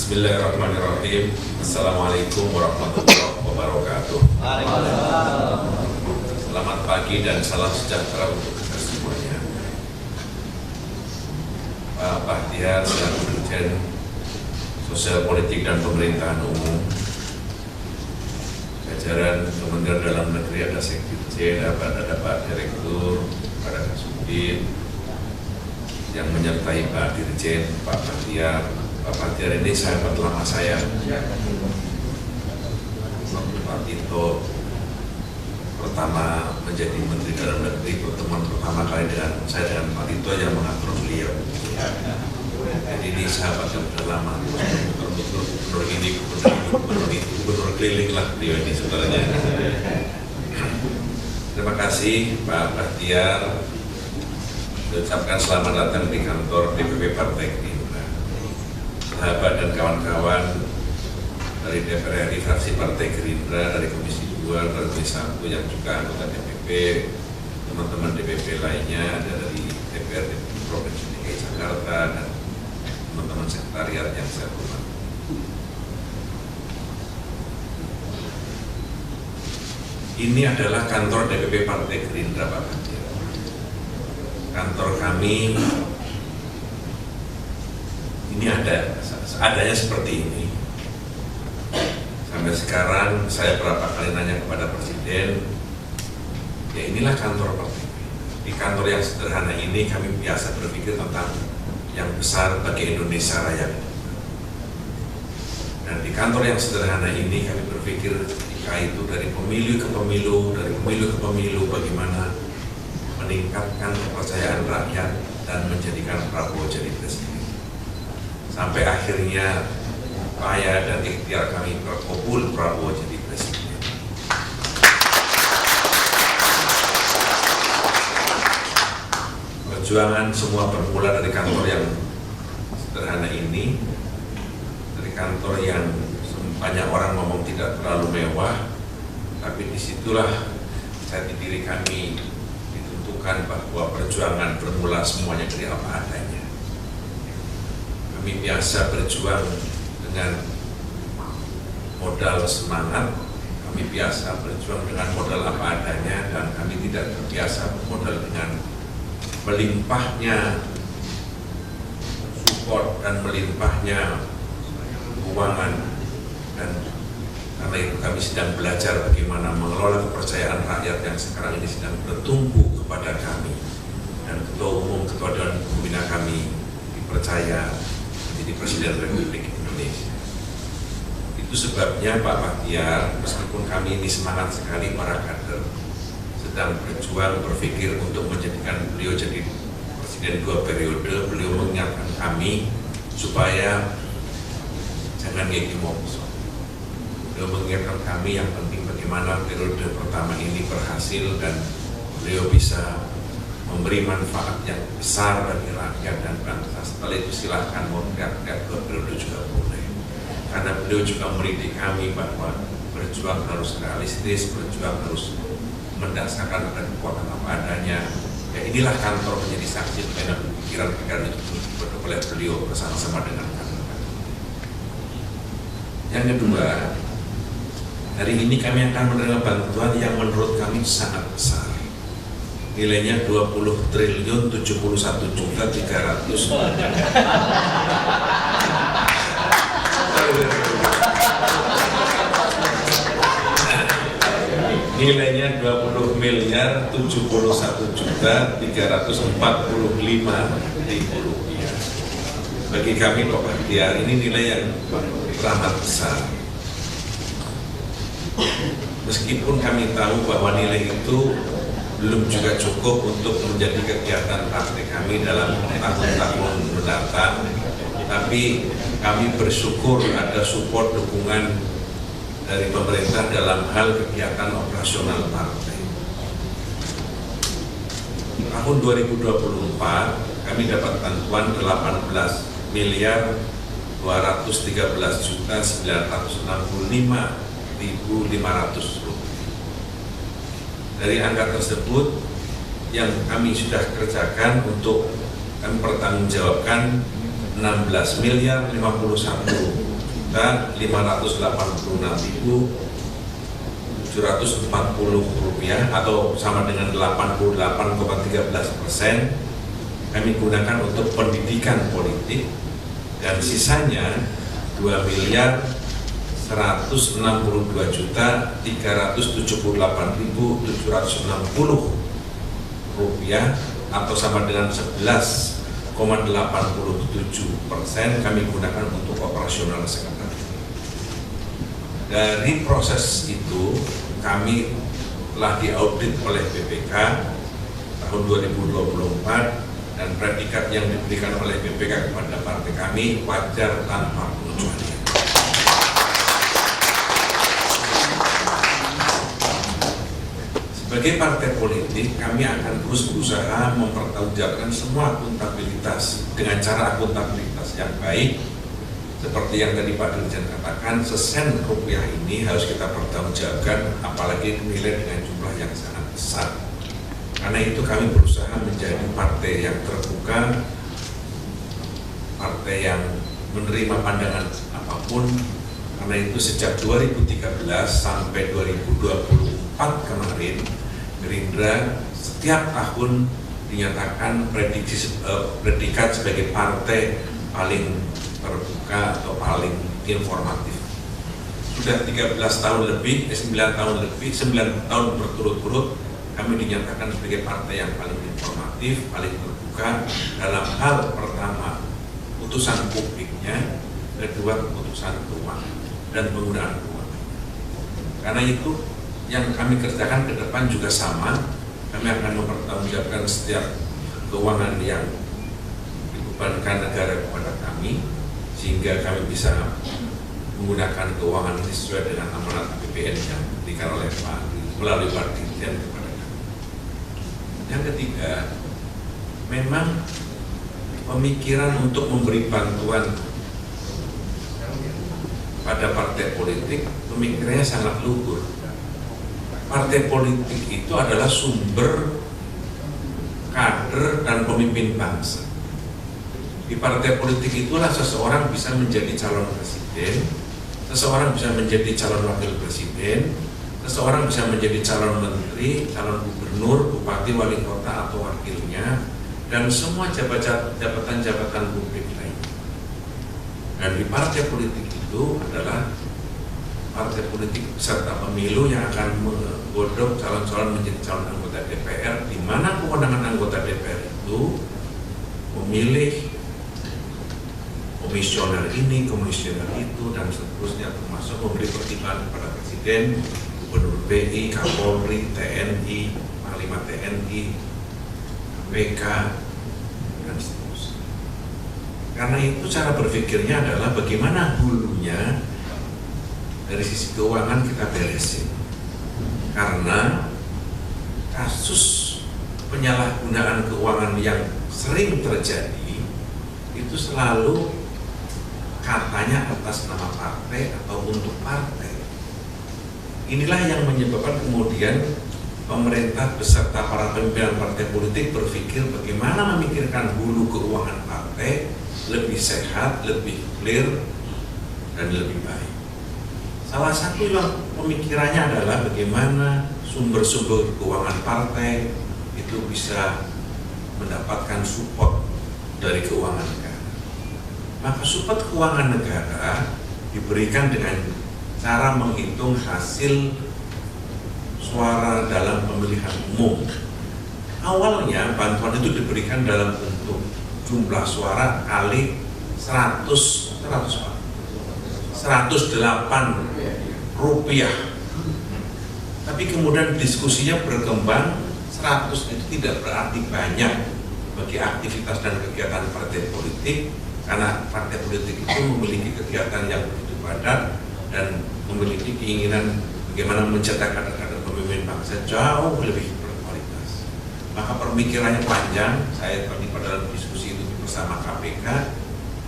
Bismillahirrahmanirrahim. Assalamualaikum warahmatullahi wabarakatuh. Selamat pagi dan salam sejahtera untuk kita semuanya. Pak Bahtiar selaku Dirjen Sosial Politik dan Pemerintahan Umum, jajaran Kementerian Dalam Negeri, ada Sekjen, ada Pak Direktur, ada Kasubdit, yang menyertai Pak Dirjen, Pak Bahtiar. Pak Bahtiar ini sahabat lama saya. Pak Tito pertama menjadi Menteri Dalam Negeri, pertemuan pertama kali dengan saya dengan Pak Tito yang mengatur beliau. Jadi ini sahabat yang sudah lama. Gubernur ini, gubernur keliling lah beliau ini saudaranya. Terima kasih Pak Bahtiar. Ucapkan selamat datang di kantor DPP Partai Gerindra. Sahabat dan kawan-kawan dari DPR RI fraksi Partai Gerindra, dari Komisi 2, dari Komisi 1 yang juga anggota DPP, teman-teman DPP lainnya, ada dari DPR Provinsi DKI Jakarta dan teman-teman sekretariat yang saya hormati. Ini adalah kantor DPP Partai Gerindra, Pak Bahtiar. Kantor kami ini adanya seperti ini. Sampai sekarang saya berapa kali nanya kepada Presiden, ya inilah kantor partai. Di kantor yang sederhana ini kami biasa berpikir tentang yang besar bagi Indonesia Raya. Dan di kantor yang sederhana ini kami berpikir jika itu dari pemilu ke pemilu, dari pemilu ke pemilu, bagaimana meningkatkan kepercayaan rakyat dan menjadikan Prabowo jadi presiden. Sampai akhirnya upaya dan ikhtiar kami berkabul, Prabowo jadi presiden. Perjuangan semua bermula dari kantor yang sederhana ini, dari kantor yang banyak orang ngomong tidak terlalu mewah, tapi disitulah jati diri kami ditentukan bahwa perjuangan bermula semuanya dari apa adanya. Kami biasa berjuang dengan modal semangat, kami biasa berjuang dengan modal apa adanya, dan kami tidak terbiasa bermodal dengan melimpahnya support dan melimpahnya keuangan. Dan karena itu kami sedang belajar bagaimana mengelola kepercayaan rakyat yang sekarang ini sedang bertumbuh kepada kami. Dan Ketua Umum, Ketua Dewan Pembina kami dipercaya menjadi Presiden Republik Indonesia. Itu sebabnya Pak Bahtiar, meskipun kami ini semangat sekali para kader, sedang berjuang berpikir untuk menjadikan beliau jadi Presiden 2 periode, beliau mengingatkan kami supaya jangan gigi mongso. Beliau mengingatkan kami yang penting bagaimana periode pertama ini berhasil dan beliau bisa memberi manfaat yang besar bagi rakyat dan bangsa. Setelah itu silahkan mau teriak-teriak 2 periode juga boleh. Karena beliau juga mendidik kami bahwa berjuang harus realistis, berjuang harus mendasarkan pada kekuatan apa adanya. Ya inilah kantor menjadi saksi bagaimana pikiran-pikiran itu dibentuk oleh beliau bersama-sama dengan kader-kader. Yang kedua, hari ini kami akan menerima bantuan yang menurut kami sangat besar. Nilainya 20.071.300. Nilainya 20.071.345.000 rupiah. Bagi kami Pak Bahtiar ini nilai yang teramat besar. Meskipun kami tahu bahwa nilai itu belum juga cukup untuk menjadi kegiatan praktik kami dalam tahun-tahun mendatang, tapi kami bersyukur ada support dukungan dari pemerintah dalam hal kegiatan operasional partai. Tahun 2024 kami dapat bantuan 18.213.965.500 rupiah. Dari angka tersebut yang kami sudah kerjakan untuk kami pertanggungjawabkan 16.051 rupiah atau sama dengan 88,13% kami gunakan untuk pendidikan politik, dan sisanya 2.372.378.760 rupiah atau sama dengan 11,87% kami gunakan untuk operasional sekretariat. Dari proses itu kami telah diaudit oleh BPK tahun 2024, dan predikat yang diberikan oleh BPK kepada partai kami wajar tanpa pengecualian. Sebagai partai politik, kami akan terus berusaha mempertanggungjawabkan semua akuntabilitas dengan cara akuntabilitas yang baik. Seperti yang tadi Pak Dirjen katakan, sesen rupiah ini harus kita pertanggungjawabkan, apalagi nilai dengan jumlah yang sangat besar. Karena itu kami berusaha menjadi partai yang terbuka, partai yang menerima pandangan apapun. Karena itu sejak 2013 sampai 2024 kemarin, Gerindra setiap tahun dinyatakan predikat sebagai partai paling terbuka atau paling informatif. Sudah 13 tahun lebih, 9 tahun berturut-turut kami dinyatakan sebagai partai yang paling informatif, paling terbuka dalam hal pertama putusan publiknya, kedua keputusan keuangan dan penggunaan keuangan. Karena itu yang kami kerjakan ke depan juga sama, kami akan mempertanggungjawabkan setiap keuangan yang dibebankan negara kepada kami, sehingga kami bisa menggunakan keuangan ini sesuai dengan amanat APBN yang diberikan oleh Pak melalui Pak Dirjen kepada kami. Yang ketiga, memang pemikiran untuk memberi bantuan pada partai politik, pemikirannya sangat luhur. Partai politik itu adalah sumber kader dan pemimpin bangsa. Di partai politik itulah seseorang bisa menjadi calon presiden, seseorang bisa menjadi calon wakil presiden, seseorang bisa menjadi calon menteri, calon gubernur, bupati, wali kota atau wakilnya, dan semua jabatan-jabatan publik lainnya. Dan di partai politik itu adalah partai politik peserta pemilu yang akan menggodok calon-calon menjadi calon anggota DPR, di mana kewenangan anggota DPR itu memilih komisioner ini, komisioner itu, dan seterusnya, termasuk memberi pertimbangan kepada Presiden, Gubernur BI, Kapolri, TNI, Panglima TNI, KPK, dan seterusnya. Karena itu cara berpikirnya adalah bagaimana hulunya dari sisi keuangan kita beresin. Karena kasus penyalahgunaan keuangan yang sering terjadi itu selalu katanya atas nama partai atau untuk partai. Inilah yang menyebabkan kemudian pemerintah beserta para pimpinan partai politik berpikir bagaimana memikirkan hulu keuangan partai lebih sehat, lebih clear, dan lebih baik. Salah satu yang pemikirannya adalah bagaimana sumber-sumber keuangan partai itu bisa mendapatkan support dari keuangan negara. Maka support keuangan negara diberikan dengan cara menghitung hasil suara dalam pemilihan umum. Awalnya bantuan itu diberikan dalam bentuk jumlah suara kali 108 rupiah. Tapi kemudian diskusinya berkembang, 100 itu tidak berarti banyak bagi aktivitas dan kegiatan partai politik, karena partai politik itu memiliki kegiatan yang begitu padat dan memiliki keinginan bagaimana mencetak kader-kader pemimpin bangsa jauh lebih berkualitas. Maka pemikirannya panjang. Saya tadi pada diskusi itu bersama KPK,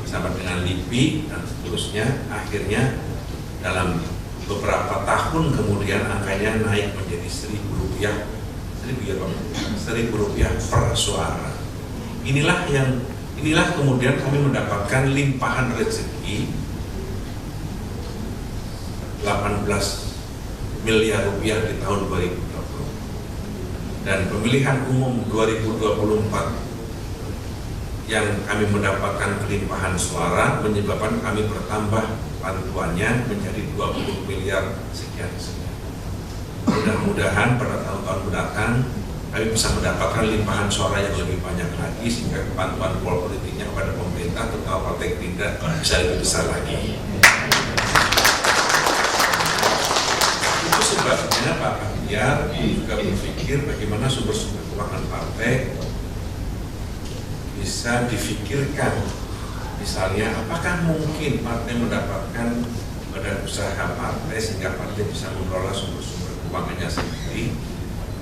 bersama dengan LIPI dan seterusnya. Akhirnya dalam beberapa tahun kemudian angkanya naik menjadi Rp1.000 per suara. Inilah kemudian kami mendapatkan limpahan rezeki miliar rupiah di tahun 2020. Dan pemilihan umum 2024 yang kami mendapatkan kelimpahan suara menyebabkan kami bertambah bantuannya menjadi 20 miliar sekian. Mudah-mudahan pada tahun-tahun mendatang kami bisa mendapatkan limpahan suara yang lebih banyak lagi sehingga bantuan politiknya kepada pemerintah terutama Partai Gerindra bisa lebih besar lagi. Itu sebabnya Pak Bahtiar juga berpikir bagaimana sumber-sumber keuangan partai bisa difikirkan. Misalnya, apakah mungkin partai mendapatkan badan usaha partai sehingga partai bisa mengelola sumber-sumber keuangannya sendiri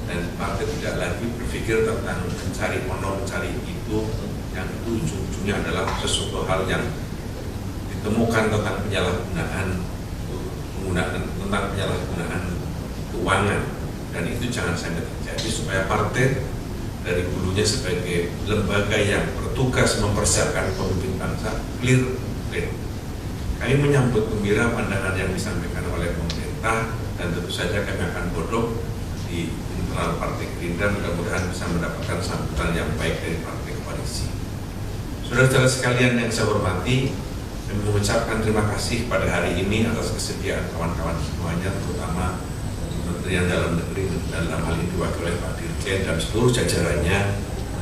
dan partai tidak lagi berpikir tentang mencari mencari itu yang itu ujung-ujungnya adalah sesuatu hal yang ditemukan tentang penyalahgunaan keuangan, dan itu jangan sampai terjadi supaya partai dari dulunya sebagai lembaga yang bertugas mempersiapkan pemimpin bangsa clear. Kami menyambut gembira pandangan yang disampaikan oleh pemerintah dan tentu saja kami akan godok di internal Partai Gerindra, mudah-mudahan bisa mendapatkan sambutan yang baik dari partai koalisi. Saudara-saudara sekalian yang saya hormati, kami mengucapkan terima kasih pada hari ini atas kesediaan kawan-kawan semuanya, terutama Kementerian Dalam Negeri dan dalam hal ini diwakili oleh Pak Dirjen dan seluruh jajarannya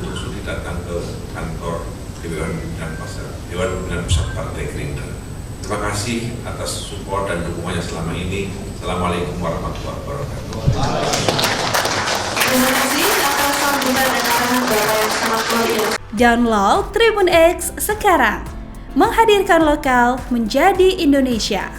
untuk sudi datang ke kantor Dewan Pimpinan Pusat Partai Gerindra. Terima kasih atas support dan dukungannya selama ini. Assalamualaikum warahmatullahi wabarakatuh. Terima kasih atas sambutan dan arahan Bapak yang sangat luar biasa. Download Tribun X sekarang, menghadirkan lokal menjadi Indonesia.